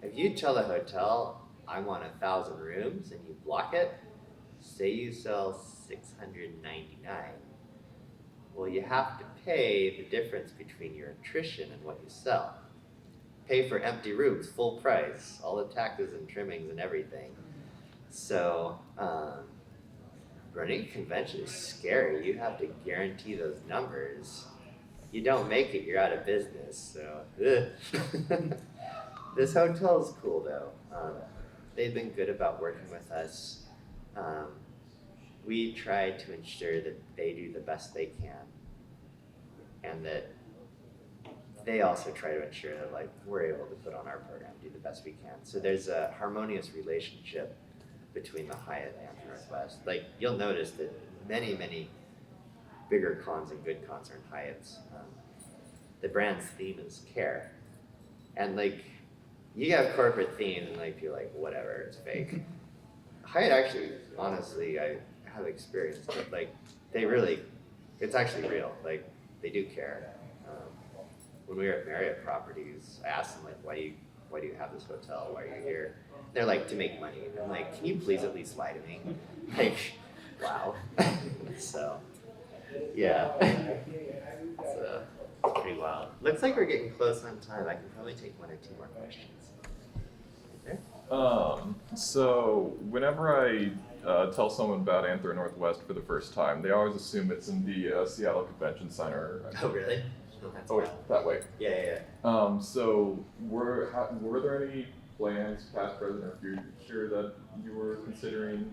if you tell the hotel, I want 1,000 rooms, and you block it, say you sell 699, well, you have to pay the difference between your attrition and what you sell. Pay for empty rooms, full price, all the taxes and trimmings and everything. So, running a convention is scary. You have to guarantee those numbers. You don't make it, you're out of business. So, this hotel is cool though. They've been good about working with us. We try to ensure that they do the best they can, and that they also try to ensure that like we're able to put on our program, do the best we can. So there's a harmonious relationship between the Hyatt and the Northwest. Like you'll notice that many bigger cons and good cons are in Hyatts. The brand's theme is care, and like you have corporate themes and like you're like whatever, it's fake. Hyatt actually, honestly, I have experienced it. Like they really, it's actually real. Like they do care. When we were at Marriott Properties, I asked them like, why do you have this hotel? Why are you here? They're like, to make money. And I'm like, can you please at least lie to me? Like, wow. So, yeah. So, pretty wild. Looks like we're getting close on time. I can probably take 1 or 2 more questions. Okay. So whenever I tell someone about Anthro Northwest for the first time, they always assume it's in the Seattle Convention Center. Oh, really? Oh, that's wait, wild. that way. Yeah. So were there any plans, past, present, or future, that you were considering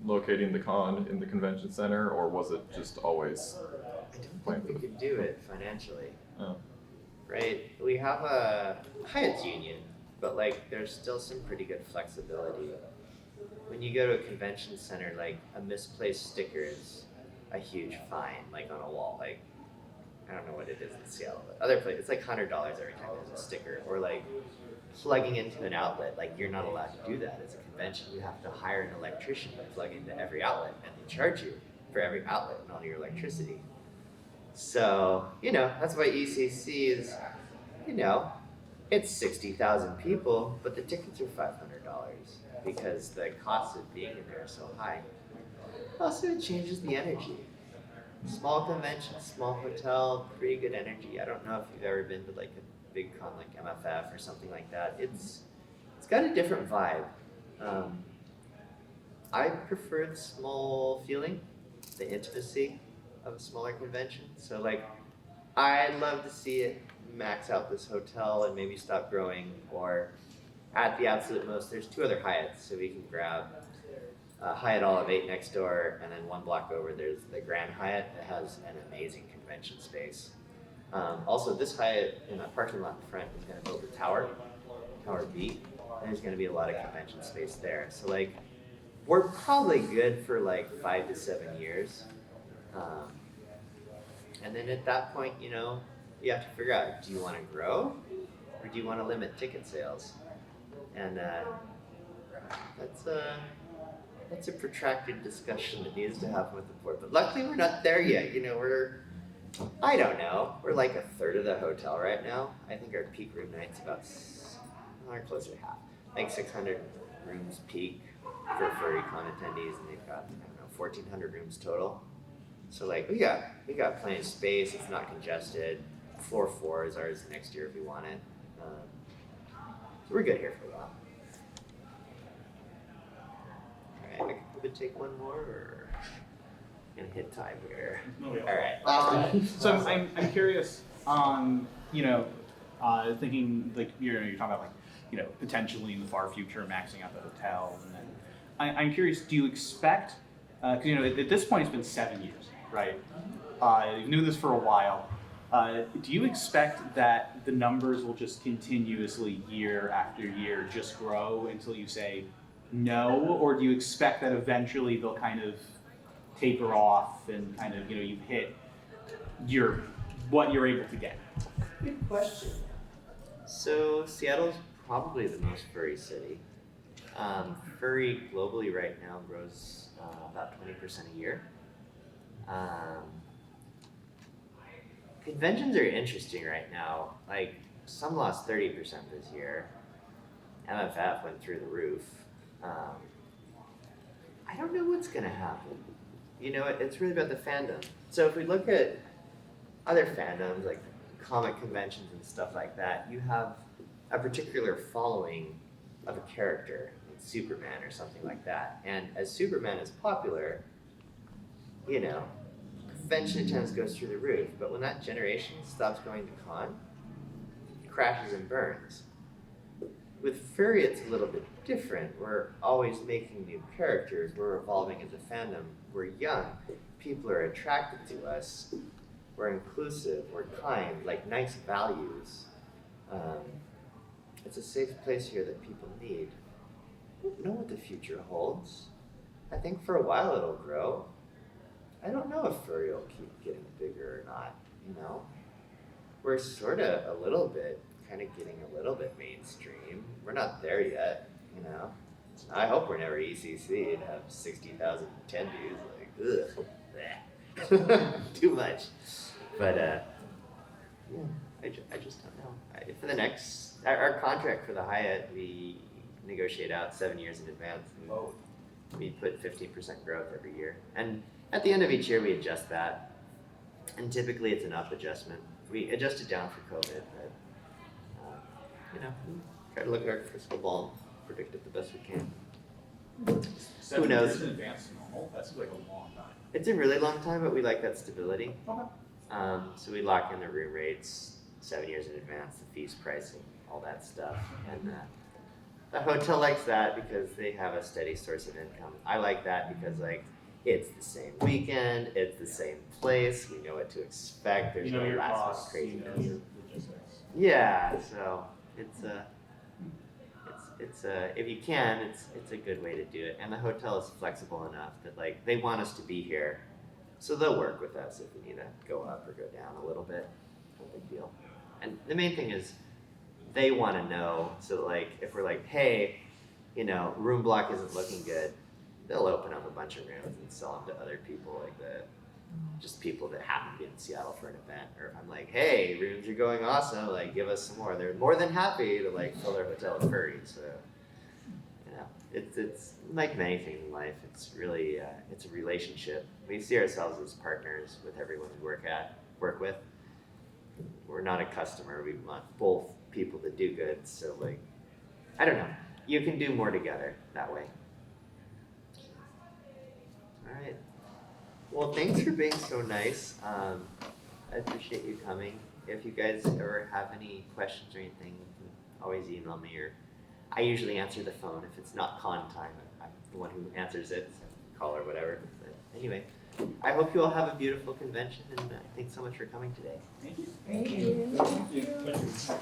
locating the con in the convention center, or was it just always? I don't think we could do it financially. Oh. Right? We have a Hyatt's union, but like there's still some pretty good flexibility. When you go to a convention center, like a misplaced sticker is a huge fine, like on a wall. Like I don't know what it is in Seattle, but other places it's like $100 every time there's a sticker. Or like plugging into an outlet, like you're not allowed to do that. It's a convention. You have to hire an electrician to plug into every outlet, and they charge you for every outlet and all your electricity. So, that's why ECC is, it's 60,000 people, but the tickets are $500 because the cost of being in there is so high. Also, it changes the energy. Small convention, small hotel, pretty good energy. I don't know if you've ever been to like a big con like MFF or something like that. It's got a different vibe. I prefer the small feeling, the intimacy of a smaller convention. So like, I'd love to see it max out this hotel and maybe stop growing, or at the absolute most, there's 2 other Hyatts, so we can grab Hyatt Olive 8 next door, and then 1 block over there's the Grand Hyatt that has an amazing convention space. Also, this Hyatt in the parking lot in front is going to build a tower, Tower B, and there's going to be a lot of convention space there. So like, we're probably good for like 5 to 7 years. And then at that point, you have to figure out, do you want to grow or do you want to limit ticket sales? And that's a protracted discussion that needs to happen with the board. But luckily we're not there yet. I don't know. We're like 1/3 of the hotel right now. I think our peak room night's about, closer to half. Like 600 rooms peak for furry con attendees, and they've got, 1,400 rooms total. So like we got plenty of space. It's not congested. Floor 4 is ours next year if we want it. So we're good here for a while. All right, I could take 1 more, or gonna hit time here. All right. So I'm curious on thinking like you're talking about like potentially in the far future maxing out the hotel, and then I'm curious, do you expect because at this point it's been 7 years, right? You've known this for a while. Do you expect that the numbers will just continuously year after year just grow until you say no, or do you expect that eventually they'll kind of taper off and kind of you've hit what you're able to get? Good question. So Seattle's probably the most furry city. Furry globally right now grows about 20% a year. Conventions are interesting right now. Like some lost 30% this year. MFF went through the roof. I don't know what's gonna happen. You know, it's really about the fandom. So if we look at other fandoms, like comic conventions and stuff like that, you have a particular following of a character, like Superman or something like that. And as Superman is popular, you know, convention attendance goes through the roof. But when that generation stops going to con, it crashes and burns. With furry, it's a little bit different. We're always making new characters. We're evolving as a fandom. We're young. People are attracted to us. We're inclusive. We're kind, like nice values. It's a safe place here that people need. I don't know what the future holds. I think for a while it'll grow. I don't know if furry will keep getting bigger or not, you know? We're sort of a little bit, kind of getting a little bit mainstream. We're not there yet, you know? I hope we're never ECC and have 60,000 attendees, like, ugh, too much. But, yeah, I just don't know. For the next, our contract for the Hyatt, we negotiate out 7 years in advance. And we put 15% growth every year. And at the end of each year, we adjust that. And typically it's an up adjustment. We adjust it down for COVID, but, you know, try to look at our crystal ball and predict it the best we can. 7 knows? years in advance is normal. That's like a long time. It's a really long time, but we like that stability. Okay. So we lock in the room rates 7 years in advance, the fees, pricing, all that stuff. And the hotel likes that because they have a steady source of income. I like that because like it's the same weekend, it's the same place, we know what to expect. There's no last minute craziness. your logistics. Yeah, so it's if you can, it's a good way to do it. And the hotel is flexible enough that like they want us to be here, so they'll work with us if we need to go up or go down a little bit. No big deal. And the main thing is they want to know, so that, like if we're like, hey, you know, room block isn't looking good, they'll open up a bunch of rooms and sell them to other people, like just people that happen to be in Seattle for an event. Or if I'm like, hey, rooms are going awesome, like give us some more. They're more than happy to like fill their hotel with furries. So, you know, it's like many things in life. It's really it's a relationship. We see ourselves as partners with everyone we work with. We're not a customer. We want both people to do good. So like, I don't know. You can do more together that way. All right. Well, thanks for being so nice. I appreciate you coming. If you guys ever have any questions or anything, you can always email me, or I usually answer the phone. If it's not con time, I'm the one who answers it, so call or whatever. But anyway, I hope you all have a beautiful convention, and thanks so much for coming today. Thank you. Thank you. Thank you.